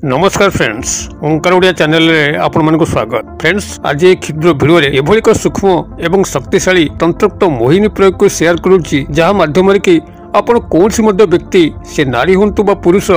नमस्कार फ्रेंड्स, ओंकार ओडिया चैनल रे आपण मानक स्वागत। फ्रेंड्स, आज एक क्षुद्र वीडियो रे एभली एक सूक्ष्म एवं शक्तिशाली तंत्रोक्त मोहिनी प्रयोग को शेयर करूची, जहा माध्यम रे कि आपण कोनसी मध्य व्यक्ति से नारी हुंतु बा पुरुष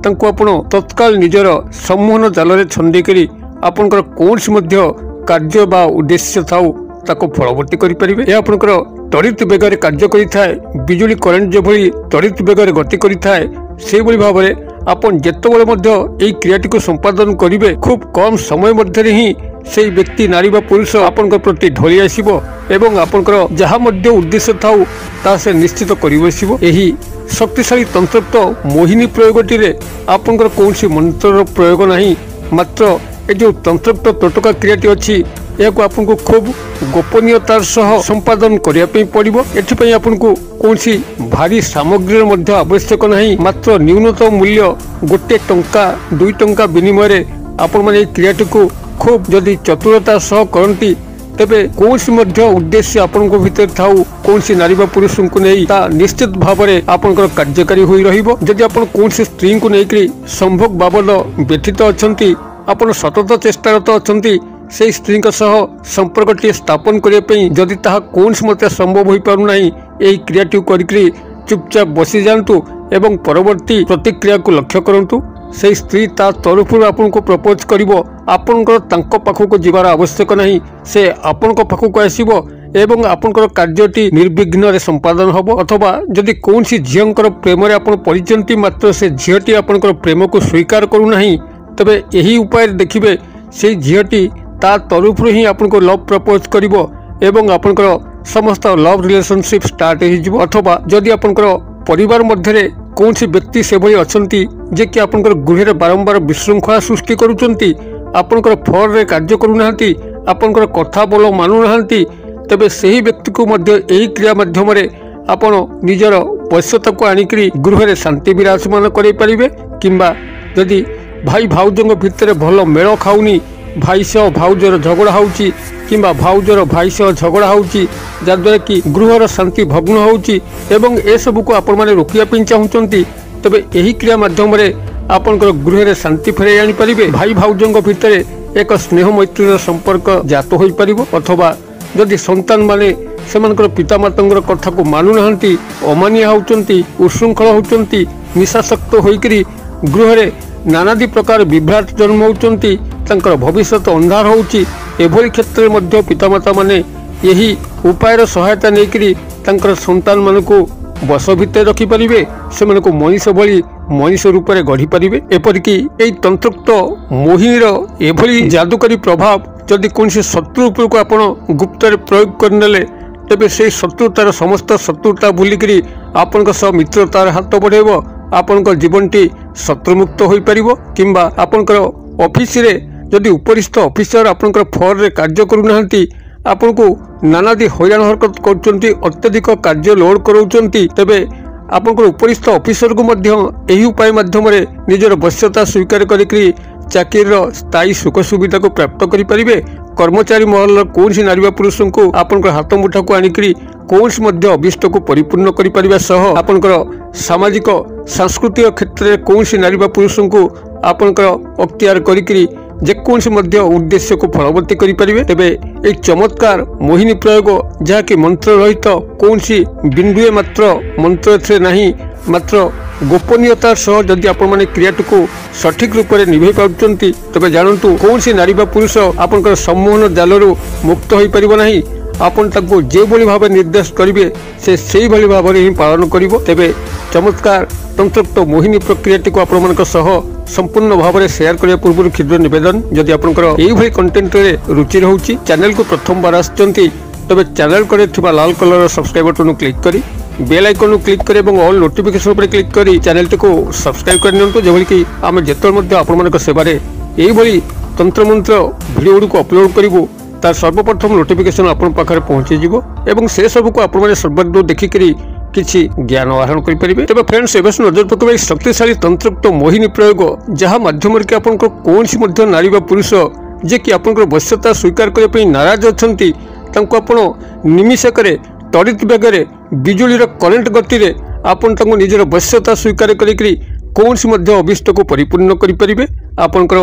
तांको आपण तत्काल निजर सम्मोहन जाल रे छंदी करी आपनकर कोनसी मध्य कार्य बा उद्देश्य थाउ ताको फलवर्ती करि परिबे। ए आपनकर त्वरित बेगरे कार्य करिथाय, बिजुली करेंट जे भली त्वरित बेगरे गति करिथाय, से भली भाबरे आपन जेतबेले मध्य एई क्रियाटी को संपादन करिवे, खूब कम समय मध्य ही सेई व्यक्ति नारी बा पुरुष आपनकर प्रति ढली आसीबो एवं आपनकर जहा मध्य उद्देश्य थाउ ता से निश्चित करि बसिबो। एही शक्तिशाली तंत्रोक्त मोहिनी प्रयोगटी रे आपनकर कोनसी मंत्र प्रयोग नाही, मात्र ए जो तंत्रोक्त तोटका क्रियाटी अछि याको आपनको खूब गोपनीयतार सह संपादन करिया पे पड़िबो। एथिपई आपनको कोनसी भारी सामग्री मध्य आवश्यक नाही, मात्र न्यूनतम मूल्य 1 टंका 2 टंका विनिमय रे आपण माने क्रियाटी को खूब जदि चतुरता सह करंती तेबे कोनसी मध्य उद्देश्य आपनको भीतर थाउ कोनसी नारी बा पुरुष को नै ता निश्चित भाव में आपनकर कार्यकारी होई रहिबो। जदि आपण कोनसी स्त्री को नै करी संभोग बाबद व्यथित अछंती, आपण सतत चेष्टारत अछंती से स्त्री संपर्क स्थापन करने जदि ताहा कौनसी मत संभव हो पार नहीं, यही क्रियाटी करी चुपचाप बसी जातु एवं परवर्ती प्रतिक्रिया को लक्ष्य करंतु। से स्त्री ता तरफ आपन को प्रपोज करिवो, आपनकर तांको पाखको जिबार आवश्यक नहीं, से आपन को पाखको आसीबो एवं आपनकर कार्यटी निर्विघ्न रे संपादन हबो। अथवा जदि कौनसी झियंकर प्रेम रे आपन परिचंती, मात्र से झियटी आपनकर प्रेम को स्वीकार करू नहीं, तबे यही उपाय देखिबे से झियटी ता तरफ ही आपनको लव प्रपोज करिवो एवं आपनकर समस्त लव रिलेशनशिप स्टार्ट हो जिवो। अथवा जदि आपनकर परिवार मध्यरे कौनसी व्यक्ति से भली अछंती जे कि आपनकर गृह रे बारंबार विशृंखला सृष्टि करूचंती, आपनकर फर रे कार्य करू नाहंती, आपनकर कथा बोलो मानु नाहंती, तबे सही व्यक्ति को मध्य एही क्रिया माध्यम रे आपण निजर वश्यता को आनिकरी गृह रे शांति विराजमान करै परिबे। किंबा जदि भाई भाउजंग भितर भल मेल खाउनी, भाई सह भाउजर झगड़ा होउची किंबा भाउजर भाई सह झगड़ा होउची, जद्वारा कि गृहर शांति भग्न होउची एवं ए सब को आपण माने रोकिया पे चाहूचंती, तबे एही क्रिया माध्यम रे आपनकर गृह रे शांति फेरै आनि परिबे। भाई भाउजंग भितर एक स्नेह मैत्रीर संपर्क जात होई परिबो। अथवा जदि संतान माने सेमानकर पितामातांगर कथा को मानु नाहंती, अमानिया होउचंती, उशृंखल होउचंती, निशासक्त होइकरी गृह रे नानादी प्रकार विभ्राट जन्म होउचंती, तांकर भविष्यत अंधार होउची, एभली क्षेत्र में पितामाता माने यही उपायर सहायता नेकरी तांकर संतान मानकु बस भितर रखि परिबे, सेमानकु मनीष भली मनीष रूप में गढ़ी पारिबे। एपरिकी एई तंत्रोक्त मोहिनीर एभली जादुकारी प्रभाव जदि कोनसी शत्रु उपर को आपण गुप्त रे प्रयोग करनेले, तेबे से शत्रुतार समस्त शत्रुता भूलिकरी आपनक सह मित्रतार हाथ बढ़ेबो, आपनक जीवनटी शत्रुमुक्त होई परिबो। किंबा आपनकर ऑफिस रे जदि उपरिस्थ ऑफिसर आपनकर फर रे कार्य करू नाहंती, आपनको नानादी हैरान हरकत करूचंती, अत्यधिक कार्य लोड कराउचंती, तेबे आपनकर उपरिस्थ ऑफिसर को मध्य एही उपाय माध्यम रे निजर वश्यता स्वीकार करिकरी चाकिर स्थायी सुख सुविधा को प्राप्त करि परिबे। कर्मचारी महल कौनसी नारी बा पुरुष को आपनकर हाथ मुठा को आनिकरी कौनसी मध्य अभिष्ट को परिपूर्ण करि परिबा सह आपनकर सामाजिक सांस्कृतिक क्षेत्र में कौनसी नारी बा पुरुष को आपनकर अख्तियार करिकरी जेकोसी मध्य उद्देश्य को फलवर्ती करि परिबे। तेबे एक चमत्कार मोहिनी प्रयोग जहा कि मंत्र रहित कौनसी बिंदुए मात्र मंत्र थे नहीं, मात्र गोपनीयतार सह जदि आपण माने क्रियाटी को सठिक रूप में निभे पाउचंती, तबे जानंतु कौनसी नारी बा पुरुष आपनकर सम्मोहन जालरू मुक्त होई परिबो नाही। आपन ताको जे भली भाव निर्देश करिवे से सेही भली भाव रे ही पालन करिवो। तेबे चमत्कार तंत्रोक्त मोहिनी प्रक्रियाटी को आपण मानक सह संपूर्ण भाव में शेयर करने पूर्व क्षुद्र निवेदन, जदि आपनकर एही भली कंटेंट रे रुचि रहउची, चैनल को प्रथम बार आछंती तबे चैनल करे थिबा लाल कलर सब्सक्राइब बटन क्लिक करी बेल आइकन क्लिक करी एवं ऑल नोटिफिकेशन पर क्लिक करी चैनल को सब्सक्राइब कर नियंतु, जेभली कि आमे जेतल मध्य आपण मानक सेवारे एही भली तंत्र मंत्र वीडियो को अपलोड करिवो तार सर्वप्रथम नोटिफिकेशन आपण पाखरे पहुंची जिवो एवं से सब को आपण माने सर्वदूर देखि करी किछि ज्ञान आहरण करि परिबे। तबे फ्रेंड्स, एबस नजर पकबै शक्तिशाली तंत्रोक्त मोहिनी प्रयोग जहा माध्यम रे आपण को कोनसी मध्य नारी बा पुरुष जे कि आपण वश्यता स्वीकार करने पे नाराज अच्छा निमिषक त्वरित बेगर बिजुलीर करेन्ट गति आपण तांको निजर वश्यता स्वीकार करी कौन सी मध्य अभिष्ट को परिपूर्ण करें। आपणकर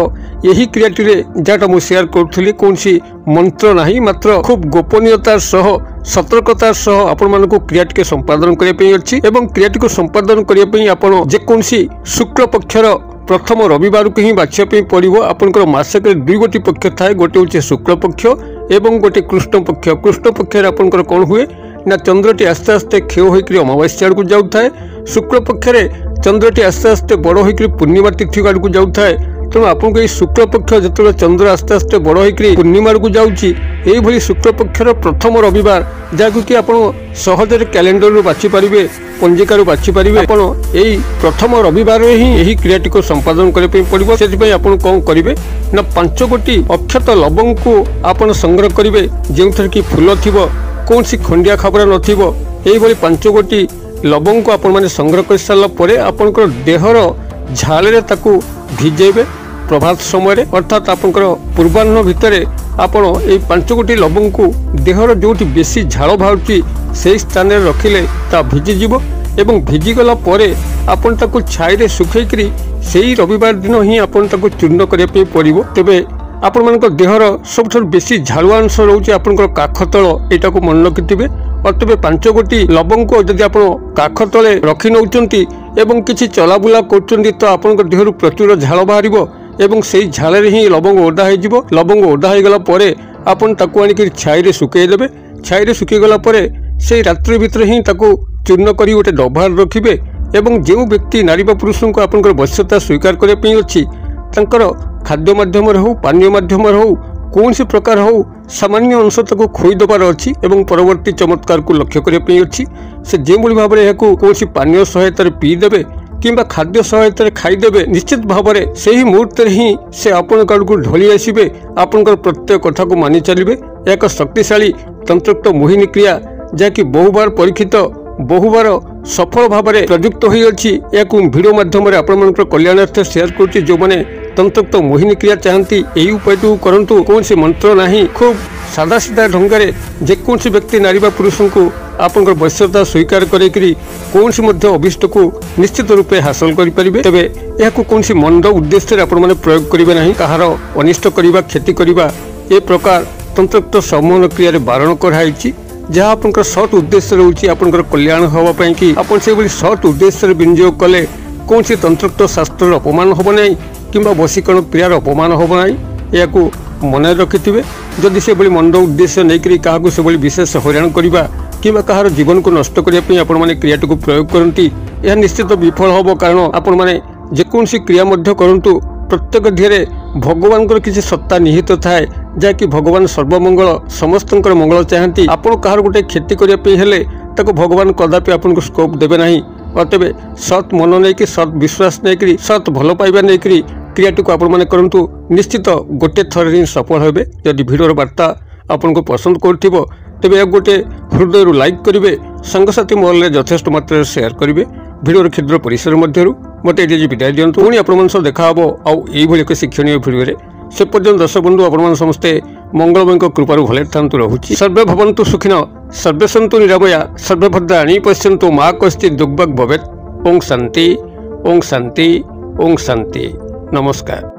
यही क्रियाटी जहाँ मुझे शेयर करुली कौन सी मंत्र नहीं मात्र खूब गोपनीयतार सह सतर्कतार सह आपण मानक क्रियाटी संपादन करने अच्छी एवं क्रियाटी को संपादन करने आपण जेकोसी शुक्ल पक्षर प्रथम रविवार को ही बाछा पड़ो। आपंकर मसक दुई गोटी पक्ष थाए गोटे हूँ शुक्ल पक्ष एवं गोटे कृष्ण पक्ष। कृष्ण पक्ष आपंकर कौन हुए ना चंद्रटी आस्ते आस्ते क्षय होकर अमावास्या आड़ को जाए। शुक्ल पक्षरे चंद्रटी आस्ते आस्ते बड़ होकर पूर्णिमा तिथि आड़ को जाए। तेणु आपको ये शुक्ल पक्ष जो चंद्र आस्ते आस्ते बड़ होकर पूर्णिमा को जाऊँगी शुक्ल पक्षर प्रथम रविवार जहाँ कि आप सहजरे कैलेंडर बाछिपारे पंजिकार बाछिपारे आप प्रथम रविवार ही यही क्रियाटी को संपादन करने पड़ो। से आप कौन करेंगे ना 5 गोटी अक्षत लवंग को आप संग्रह करेंगे जो थर कि फूल थी कौन सी खंडिया खबर नई 5 गोटी लवंग को आप संग्रह कर सारापर आपंकर देहर झाल भिजेबे प्रभात समय अर्थात आपंकर पूर्वाह्न भितर आपण ये 5 गोटी लवंग को देहर जो बेसी झाल बाहर से स्थान में रखिले ता भिजिजीव एवं भिजिगला आपन ताको छाई सुखई से रविवार दिन ही आपन ताको चूर्ण करने पड़ो। तेबे आपण मानक देहर सब बेसी झालुआ अंश रोचे आपंकर काख तल यहाँ को मन रखिथे। और तेज 5 गोटी लवंग को जब आप काख तले रखी नौकरी एवं किसी चलाबुला कर तो आपण देहर प्रचुर झाल बाहर एवं से झाल ही लवंग ओदा हो लवंग ओदा हो गला आपन ताको आनिक छाई सुखईदेवे। छाई सुखीगला से रात्रि भितर ही ताको चूर्ण कर गोटे डब्बार रखिए एवं जो व्यक्ति नारी पुरुष को आपंकर वश्यता स्वीकार करने अच्छी खाद्य माध्यम हो पानीय माध्यम हो कौन सी प्रकार हो सामान्य अंश तक खोईदेवार अच्छी एवं परवर्ती चमत्कार को लक्ष्य करने अच्छी से जो भाव में कौन सी पानीय सहायतार पीदेवे किंबा खाद्य सहायतार खाईदेवे निश्चित भाव में से ही मुहूर्त ही से आपण को ढली आसबे आपंकर प्रत्येक कथा को मानि चलिए। एक शक्तिशाली तंत्रोक्त मोहिनी क्रिया जहाँकि बहुबार परीक्षित बहुबार सफल भाव में प्रयुक्त होती भिडियो माध्यम कल्याणार्थ शेयर करुच्ची। जो मैंने तंत्रोक्त मोहिनी क्रिया चाहती यही उपाय करंतु कौन से मंत्र नहीं खूब सादा सीधा ढंगे जेकोसी व्यक्ति नारी पुरुष को आपंकर वश्यता स्वीकार करी कौन सी अभिष्ट को निश्चित रूपे हासिल करें। तेबे यह कौन सी मंद उद्देश्य आपने प्रयोग करेंगे ना कहार अनिष्ट करने क्षति करने ए प्रकार तंत्रोक्त सम्मोहन क्रिया बारण कराई जहाँ आपंकर सट उद्देश्य रोचे आपंकर कल्याण हाँपाई कि आप सट उद्देश्य विनियोग कले कौन सी तंत्रोक्त शास्त्र अपमान हम ना कि वशीकरण क्रियार अपमान हम ना या मन रखिथे। जदि से मंद उद्देश्य नहीं क्या से विशेष हैरान करवा कि कहार जीवन को नष्ट करने आपण मैंने क्रियाटी को प्रयोग करती यह निश्चित विफल हम। कारण आपण मैंने जेकोसी क्रिया करंतु प्रत्येक धीरे भगवान किसी सत्ता निहित थाए जहाँकि भगवान सर्वमंगल समस्त मंगल चाहती आपड़ कहार गोटे क्षति करने भगवान कदापि आपको स्कोप देवे ना। और तेज सत मन नहीं सत विश्वास नहीं सत भल पाइबा नहीं क्रियाटी को आपण मैंने करंतु निश्चित गोटे थर ही सफल हेबे। जदि भिडियोर वार्ता आपन को पसंद करुथिबो तेबे एक गोटे हृदय लाइक करेंगे सांगसाथी महल में यथेष्ट मात्रा शेयर करेंगे। भिडियोर क्षुद्र परिसर मध्य मत ये विदाय दिंतु पुणी आपण देखा आउ एक शिक्षणीय भिडियो से पर्यटन दर्शक बंधु आपण समस्ते मंगलमय कृपार भले था रोचे। सर्वे भवन्तु सुखिनः सर्वे सन्तु निरामया सर्वे भद्राणि पश्यन्तु मा कश्चित् दुर्भग भवेत्। ओं शांति ओं शांति ओं शांति। नमस्कार।